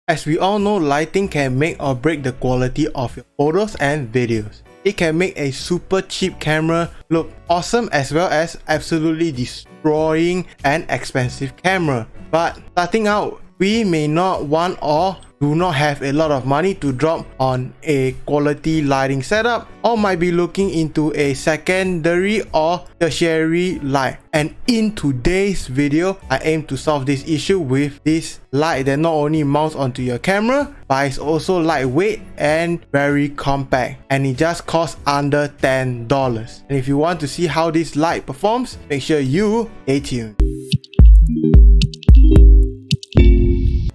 As we all know, lighting can make or break the quality of your photos and videos. It can make a super cheap camera look awesome as well as absolutely destroying an expensive camera. But starting out, we may not want or do not have a lot of money to drop on a quality lighting setup, or might be looking into a secondary or tertiary light. And in today's video, I aim to solve this issue with this light that not only mounts onto your camera, but it's also lightweight and very compact, and it just costs under $10. And if you want to see how this light performs, make sure you stay tuned.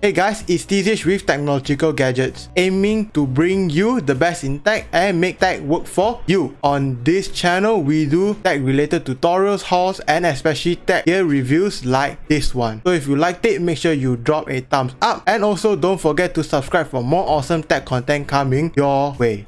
Hey guys, it's TZH with Technological Gadgets, aiming to bring you the best in tech and make tech work for you. On this channel, we do tech related tutorials, hauls, and especially tech gear reviews like this one. So if you liked it, make sure you drop a thumbs up, and also don't forget to subscribe for more awesome tech content coming your way.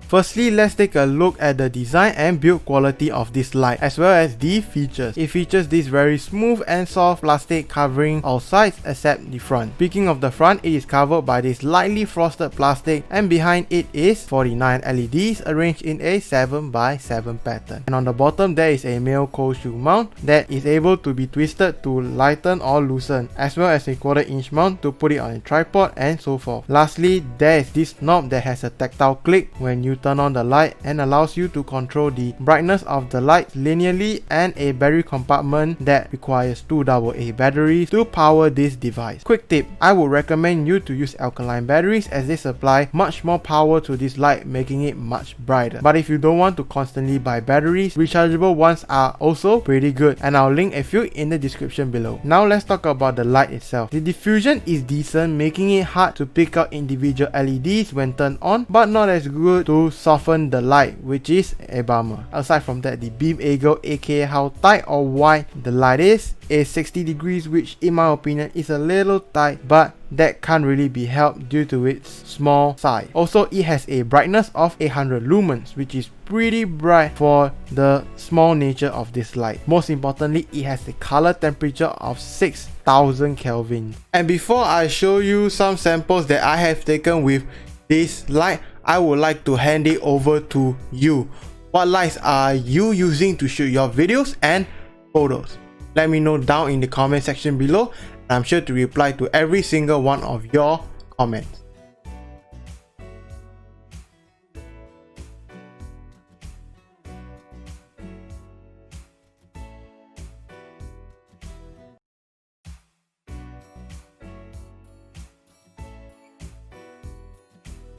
Firstly, let's take a look at the design and build quality of this light as well as the features. It features this very smooth and soft plastic covering all sides except the front. Speaking of the front, it is covered by this lightly frosted plastic, and behind it is 49 LEDs arranged in a 7x7 pattern. And on the bottom, there is a male cold shoe mount that is able to be twisted to lighten or loosen, as well as a 1/4 inch mount to put it on a tripod and so forth. Lastly, there is this knob that has a tactile click when you turn on the light and allows you to control the brightness of the light linearly, and a battery compartment that requires 2 AA batteries to power this device. Quick tip, I would recommend you to use alkaline batteries as they supply much more power to this light, making it much brighter. But if you don't want to constantly buy batteries, rechargeable ones are also pretty good, and I'll link a few in the description below. Now let's talk about the light itself. The diffusion is decent, making it hard to pick out individual LEDs when turned on, but not as good to soften the light, which is a bummer. Aside from that, the beam angle, aka how tight or wide the light is 60 degrees, which in my opinion is a little tight, but that can't really be helped due to its small size. Also, it has a brightness of 800 lumens, which is pretty bright for the small nature of this light. Most importantly, it has a color temperature of 6000 Kelvin. And before I show you some samples that I have taken with this light, I would like to hand it over to you. What lights are you using to shoot your videos and photos? Let me know down in the comment section below, and I'm sure to reply to every single one of your comments.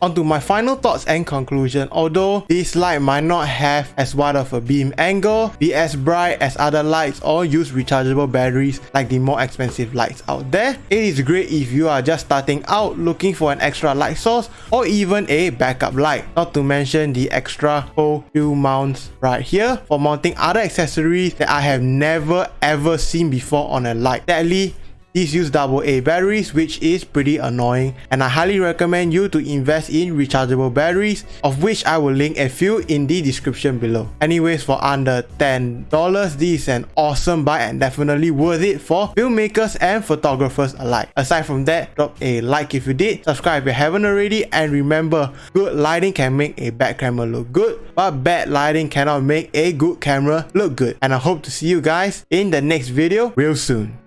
On to my final thoughts and conclusion. Although this light might not have as wide of a beam angle, be as bright as other lights, or use rechargeable batteries like the more expensive lights out there, it is great if you are just starting out looking for an extra light source or even a backup light. Not to mention the extra cold shoe mounts right here for mounting other accessories that I have never ever seen before on a light. Sadly, these use AA batteries, which is pretty annoying, and I highly recommend you to invest in rechargeable batteries, of which I will link a few in the description below. Anyways, for under $10, this is an awesome buy and definitely worth it for filmmakers and photographers alike. Aside from that, drop a like if you did, subscribe if you haven't already, and remember, good lighting can make a bad camera look good, but bad lighting cannot make a good camera look good. And I hope to see you guys in the next video real soon.